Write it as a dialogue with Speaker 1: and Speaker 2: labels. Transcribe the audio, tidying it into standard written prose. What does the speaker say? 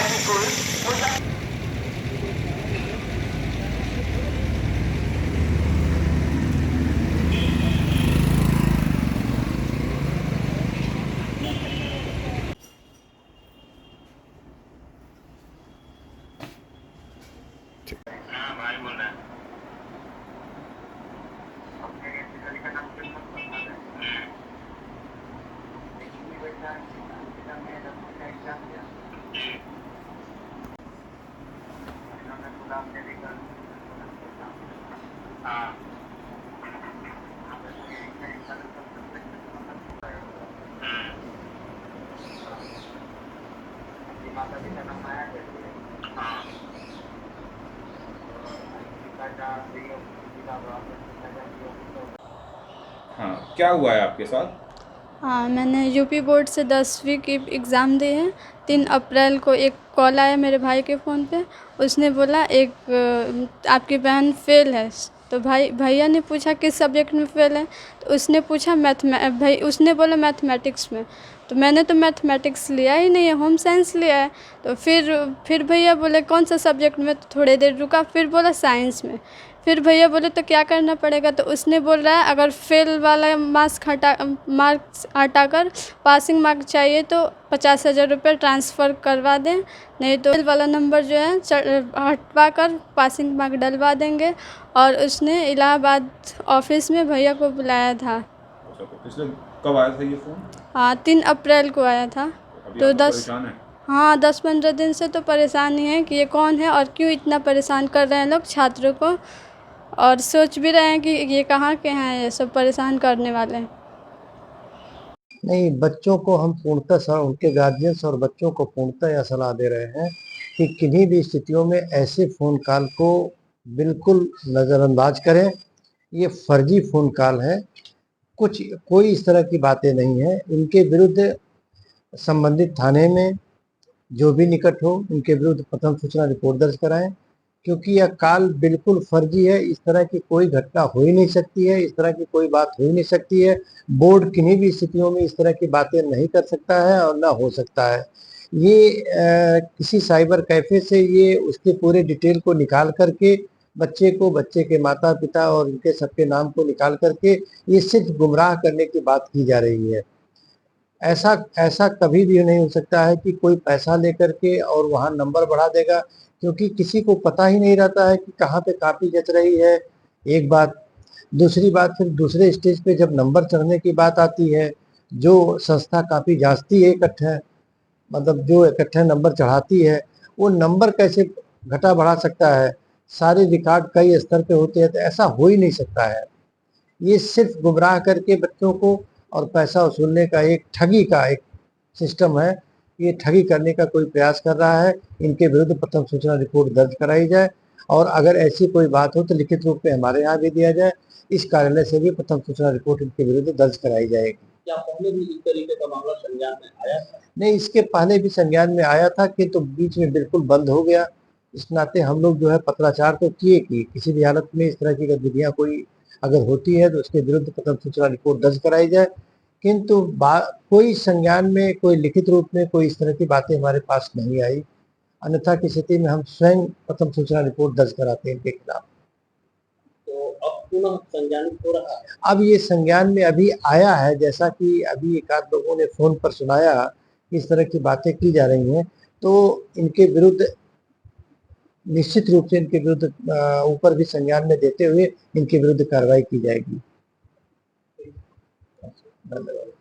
Speaker 1: हाँ भाई बोल रहा है। हाँ हाँ
Speaker 2: हाँ, क्या हुआ है आपके साथ?
Speaker 3: हाँ, मैंने यूपी बोर्ड से 10वीं की एग्ज़ाम दी है। 3 अप्रैल को एक कॉल आया मेरे भाई के फ़ोन पे। उसने बोला आपकी बहन फ़ेल है। तो भैया ने पूछा किस सब्जेक्ट में फ़ेल है? तो उसने पूछा उसने बोला मैथमेटिक्स में। तो मैंने तो मैथमेटिक्स लिया ही नहीं है, होम साइंस लिया है। तो फिर भैया बोले कौन सा सब्जेक्ट में? तो थोड़ी देर रुका, फिर बोला साइंस में। फिर भैया बोले तो क्या करना पड़ेगा? तो उसने बोल रहा है अगर फेल वाला मार्क्स हटाकर पासिंग मार्क चाहिए तो 50,000 रुपये ट्रांसफ़र करवा दें, नहीं तो फेल वाला नंबर जो है हटवा कर पासिंग मार्क डलवा देंगे। और उसने इलाहाबाद ऑफिस में भैया को बुलाया था।
Speaker 2: अच्छा, तो पिछले कब आया था ये फ़ोन?
Speaker 3: हाँ, 3 अप्रैल को आया था।
Speaker 2: अभी
Speaker 3: तो
Speaker 2: आप लोग परेशान हैं?
Speaker 3: हाँ, 10-15 दिन से तो परेशान ही हैं कि ये कौन है और क्यों इतना परेशान कर रहे हैं लोग छात्रों को। और सोच भी रहे हैं कि ये कहाँ के हैं, ये सब परेशान करने वाले हैं।
Speaker 4: नहीं, बच्चों को हम पूर्णतः उनके गार्जियंस और बच्चों को पूर्णतः यह सलाह दे रहे हैं कि किन्हीं भी स्थितियों में ऐसे फ़ोन कॉल को बिल्कुल नज़रअंदाज करें। ये फर्जी फ़ोन कॉल है, कोई इस तरह की बातें नहीं है। इनके विरुद्ध संबंधित थाने में जो भी निकट हो, उनके विरुद्ध प्रथम सूचना रिपोर्ट दर्ज कराएं, क्योंकि यह कॉल बिल्कुल फर्जी है। इस तरह की कोई घटना हो ही नहीं सकती है, इस तरह की कोई बात हो ही नहीं सकती है। बोर्ड किन्हीं भी स्थितियों में इस तरह की बातें नहीं कर सकता है और ना हो सकता है। ये किसी साइबर कैफे से ये उसके पूरे डिटेल को निकाल करके बच्चे के माता पिता और उनके सबके नाम को निकाल करके ये सिर्फ गुमराह करने की बात की जा रही है। ऐसा ऐसा कभी भी नहीं हो सकता है कि कोई पैसा लेकर के और वहाँ नंबर बढ़ा देगा, क्योंकि किसी को पता ही नहीं रहता है कि कहाँ पे कॉपी जच रही है। एक बात, दूसरी बात, फिर दूसरे स्टेज पे जब नंबर चढ़ने की बात आती है, जो संस्था कॉपी जांचती है इकट्ठा, मतलब जो इकट्ठे नंबर चढ़ाती है, वो नंबर कैसे घटा बढ़ा सकता है? सारे रिकॉर्ड कई स्तर पे होते हैं, तो ऐसा हो ही नहीं सकता है। ये सिर्फ गुमराह करके बच्चों को और पैसा वसूलने का एक ठगी का एक सिस्टम है। ये ठगी करने का कोई प्रयास कर रहा है। इनके विरुद्ध प्रथम सूचना रिपोर्ट दर्ज कराई जाए और अगर ऐसी कोई बात हो तो लिखित रूप में हमारे यहाँ भी दिया जाए। इस कार्यालय से भी प्रथम सूचना रिपोर्ट इनके विरुद्ध दर्ज कराई जाएगी।
Speaker 1: क्या पहले भी इस तरीके का मामला संज्ञान में आया था?
Speaker 4: नहीं, इसके पहले भी संज्ञान में आया था कि तो बीच में बिल्कुल बंद हो गया। इस नाते हम लोग जो है पत्राचार तो किए कि किसी भी हालत में इस तरह की गतिविधियां कोई अगर होती है तो उसके विरुद्ध प्रथम सूचना रिपोर्ट दर्ज कराई जाए, किंतु कोई संज्ञान में, कोई लिखित रूप में कोई इस तरह की बातें हमारे पास नहीं आई। अन्यथा की स्थिति में हम स्वयं प्रथम सूचना रिपोर्ट दर्ज कराते हैं इनके खिलाफ।
Speaker 1: तो अब पुनः संज्ञानित हो रहा है।
Speaker 4: अब ये संज्ञान में अभी आया है, जैसा कि अभी एक आध लोगों ने फोन पर सुनाया कि इस तरह की बातें की जा रही हैं, तो इनके विरुद्ध निश्चित रूप से इनके विरुद्ध ऊपर भी संज्ञान में देते हुए इनके विरुद्ध कार्रवाई की जाएगी। धन्यवाद।